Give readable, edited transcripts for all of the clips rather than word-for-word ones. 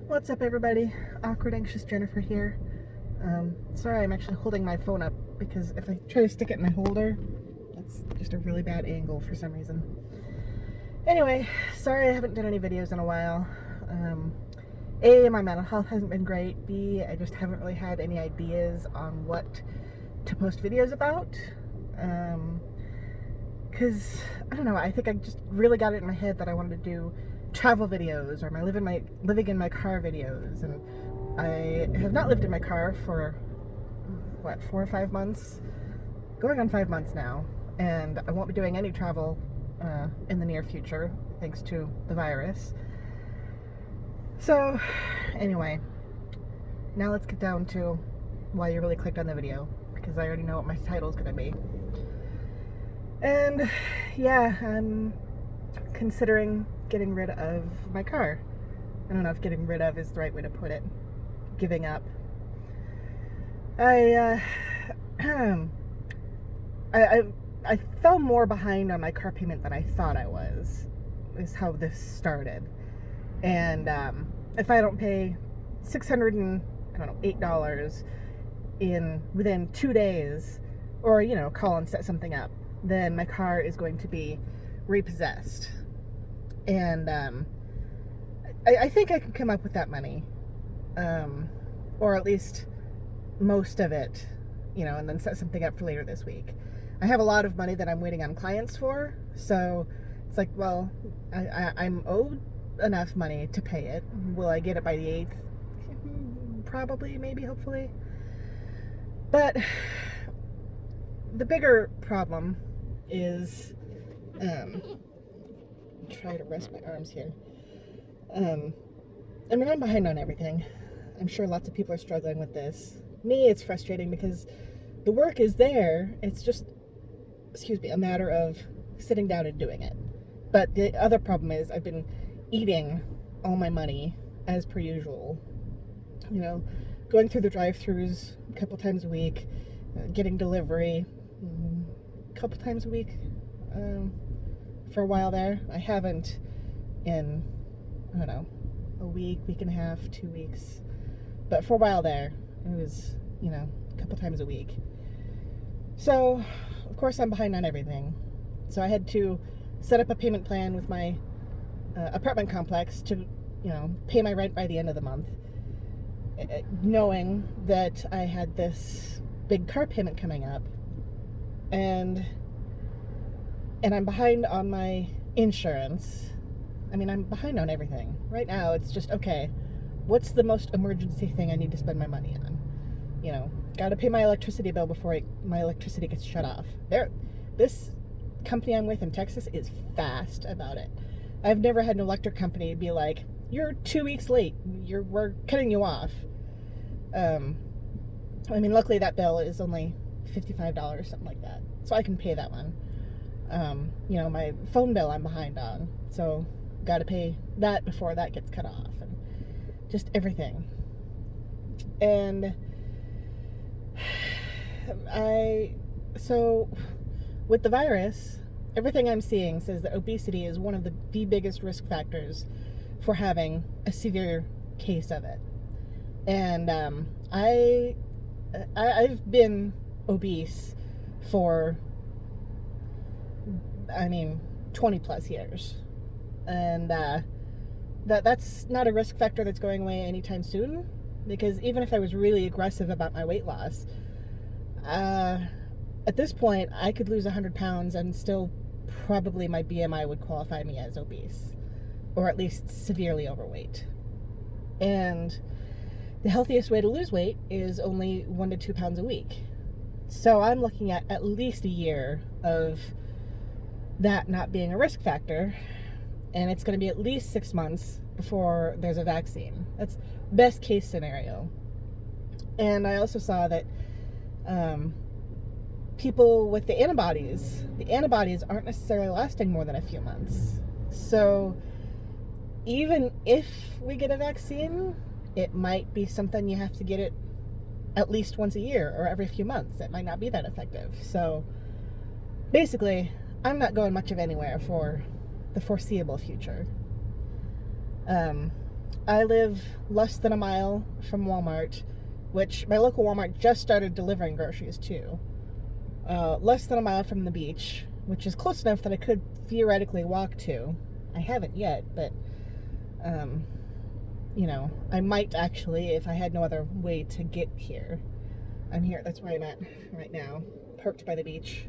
What's up, everybody? Awkward Anxious Jennifer here. Sorry, I'm actually holding my phone up because if I try to stick it in my holder, that's just a really bad angle for some reason. Anyway, sorry I haven't done any videos in a while. A, my mental health hasn't been great. B, I just haven't really had any ideas on what to post videos about. Because, I don't know, I think I just really got it in my head that I wanted to do travel videos or my living in my car videos, and I have not lived in my car for 4 or 5 months, going on 5 months now, and I won't be doing any travel in the near future thanks to the virus. So anyway, now let's get down to why you really clicked on the video, because I already know what my title is going to be. And yeah, I'm considering getting rid of my car. I don't know if getting rid of is the right way to put it. Giving up. I fell more behind on my car payment than I thought I was, is how this started. And if I don't pay $608 within 2 days, or call and set something up, then my car is going to be repossessed. And I think I can come up with that money, or at least most of it, and then set something up for later this week. I have a lot of money that I'm waiting on clients for, so it's like, well, I'm owed enough money to pay it. Will I get it by the 8th? Probably, maybe, hopefully. But the bigger problem is, try to rest my arms here. I'm behind on everything. I'm sure lots of people are struggling with this. Me, it's frustrating because the work is there. It's just, a matter of sitting down and doing it. But the other problem is I've been eating all my money as per usual. Going through the drive-thrus a couple times a week, getting delivery a couple times a week. For a while there. I haven't in, a week and a half, 2 weeks. But for a while there, it was, a couple times a week. So, of course, I'm behind on everything. So I had to set up a payment plan with my apartment complex to, pay my rent by the end of the month, knowing that I had this big car payment coming up. And I'm behind on my insurance. I'm behind on everything. Right now, it's just, okay, what's the most emergency thing I need to spend my money on? Gotta pay my electricity bill before my electricity gets shut off. This company I'm with in Texas is fast about it. I've never had an electric company be like, you're 2 weeks late, we're cutting you off. Luckily that bill is only $55, something like that. So I can pay that one. My phone bill I'm behind on, so gotta pay that before that gets cut off, and just everything. And so with the virus, everything I'm seeing says that obesity is one of the biggest risk factors for having a severe case of it. And I've been obese for 20 plus years, and that's not a risk factor that's going away anytime soon, because even if I was really aggressive about my weight loss, at this point I could lose 100 pounds and still probably my BMI would qualify me as obese, or at least severely overweight. And the healthiest way to lose weight is only 1 to 2 pounds a week. So I'm looking at least a year of that not being a risk factor, and it's going to be at least 6 months before there's a vaccine. That's best case scenario. And I also saw that people with the antibodies aren't necessarily lasting more than a few months. So even if we get a vaccine, it might be something you have to get it at least once a year or every few months. It might not be that effective. So basically, I'm not going much of anywhere for the foreseeable future. I live less than a mile from Walmart, which my local Walmart just started delivering groceries to. Less than a mile from the beach, which is close enough that I could theoretically walk to. I haven't yet, but um, I might actually if I had no other way to get here. I'm here. That's where I'm at right now, parked by the beach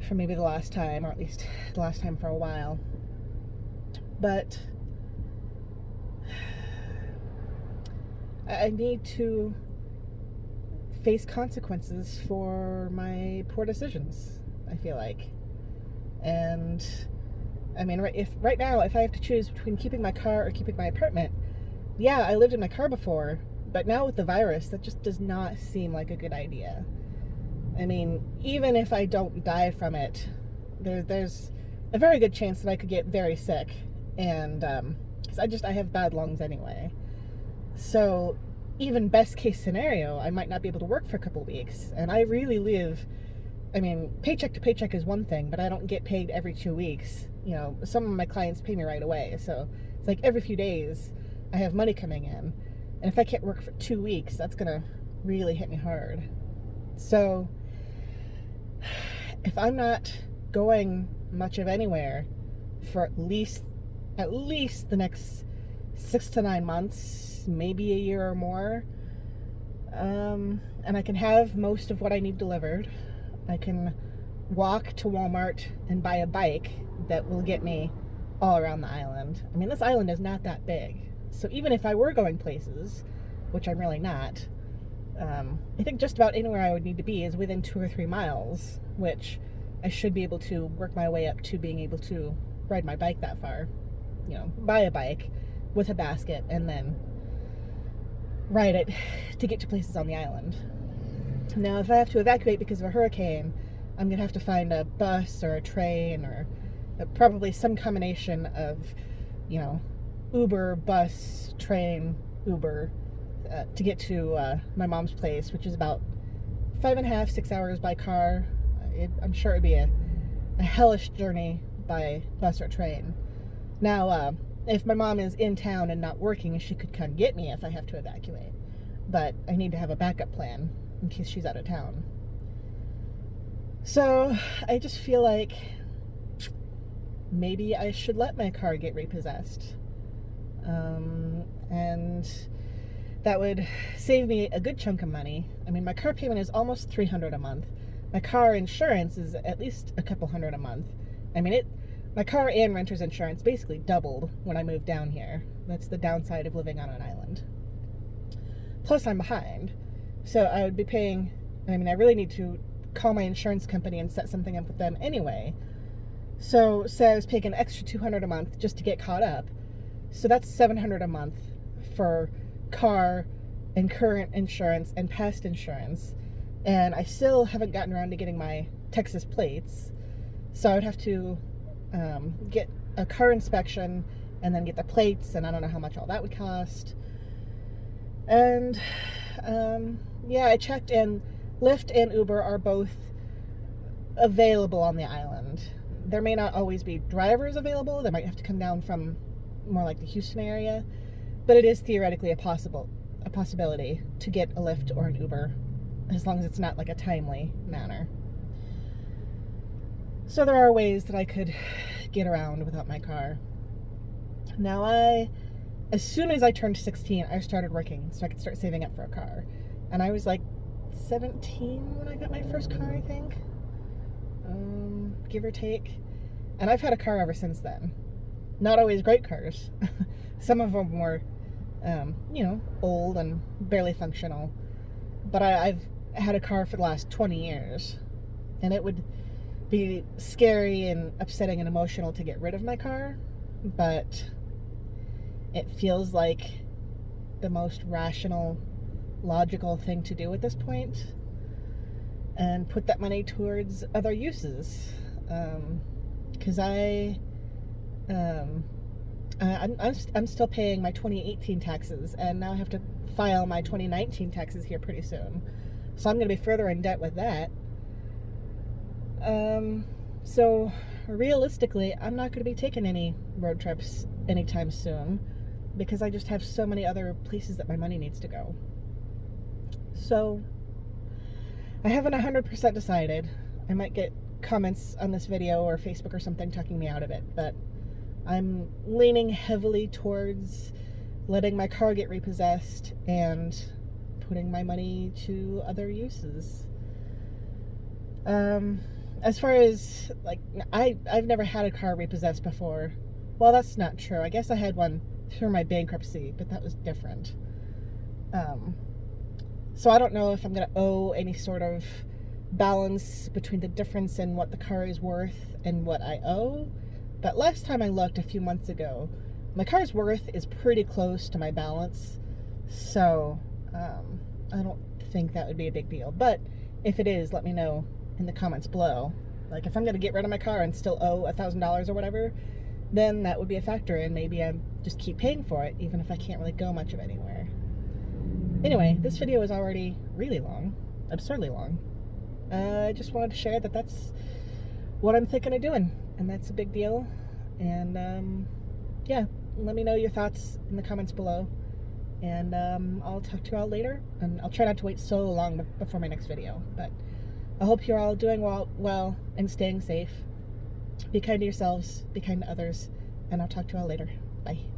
for maybe the last time, or at least the last time for a while. But I need to face consequences for my poor decisions, I feel like. And I mean, right now, if I have to choose between keeping my car or keeping my apartment, yeah, I lived in my car before, but now with the virus, that just does not seem like a good idea. I mean, even if I don't die from it, there's a very good chance that I could get very sick, and because I have bad lungs anyway. So even best case scenario, I might not be able to work for a couple weeks, and I really live. I mean, paycheck to paycheck is one thing, but I don't get paid every 2 weeks. Some of my clients pay me right away, so it's like every few days I have money coming in, and if I can't work for 2 weeks, that's gonna really hit me hard. So if I'm not going much of anywhere for at least the next 6 to 9 months, maybe a year or more, and I can have most of what I need delivered, I can walk to Walmart and buy a bike that will get me all around the island. I mean, this island is not that big, so even if I were going places, which I'm really not, I think just about anywhere I would need to be is within 2 or 3 miles, which I should be able to work my way up to being able to ride my bike that far. Buy a bike with a basket and then ride it to get to places on the island. Now, if I have to evacuate because of a hurricane, I'm going to have to find a bus or a train or probably some combination of, Uber, bus, train, Uber, to get to my mom's place, which is about 5.5, 6 hours by car. I'm sure it'd be a hellish journey by bus or train. Now, if my mom is in town and not working, she could come get me if I have to evacuate. But I need to have a backup plan in case she's out of town. So I just feel like maybe I should let my car get repossessed. And that would save me a good chunk of money. I mean, my car payment is almost $300 a month. My car insurance is at least a couple hundred a month. I mean, my car and renter's insurance basically doubled when I moved down here. That's the downside of living on an island. Plus, I'm behind. So I would be paying, I really need to call my insurance company and set something up with them anyway. So say I was paying an extra $200 a month just to get caught up. So that's $700 a month for car and current insurance and past insurance. And I still haven't gotten around to getting my Texas plates. So I would have to get a car inspection and then get the plates, and I don't know how much all that would cost. And yeah, I checked, and Lyft and Uber are both available on the island. There may not always be drivers available. They might have to come down from more like the Houston area, but it is theoretically a possibility to get a Lyft or an Uber, as long as it's not like a timely manner. So there are ways that I could get around without my car. Now, as soon as I turned 16, I started working so I could start saving up for a car. And I was like 17 when I got my first car, I think, give or take. And I've had a car ever since then. Not always great cars. Some of them were, old and barely functional. But I've had a car for the last 20 years. And it would be scary and upsetting and emotional to get rid of my car. But it feels like the most rational, logical thing to do at this point, and put that money towards other uses. Because I'm still paying my 2018 taxes, and now I have to file my 2019 taxes here pretty soon. So I'm going to be further in debt with that. So realistically, I'm not going to be taking any road trips anytime soon. because I just have so many other places that my money needs to go. So I haven't 100% decided. I might get comments on this video or Facebook or something talking me out of it, but I'm leaning heavily towards letting my car get repossessed and putting my money to other uses. As far as, like, I've never had a car repossessed before. Well, that's not true. I guess I had one through my bankruptcy, but that was different. So I don't know if I'm going to owe any sort of balance between the difference in what the car is worth and what I owe. But last time I looked a few months ago, my car's worth is pretty close to my balance. So I don't think that would be a big deal. But if it is, let me know in the comments below. Like, if I'm going to get rid of my car and still owe $1,000 or whatever, then that would be a factor, and maybe I just keep paying for it, even if I can't really go much of anywhere. Anyway, this video is already really long, absurdly long. I just wanted to share that that's what I'm thinking of doing, and that's a big deal. And yeah, let me know your thoughts in the comments below, and I'll talk to you all later. And I'll try not to wait so long before my next video, but I hope you're all doing well and staying safe. Be kind to yourselves, be kind to others, and I'll talk to you all later. Bye.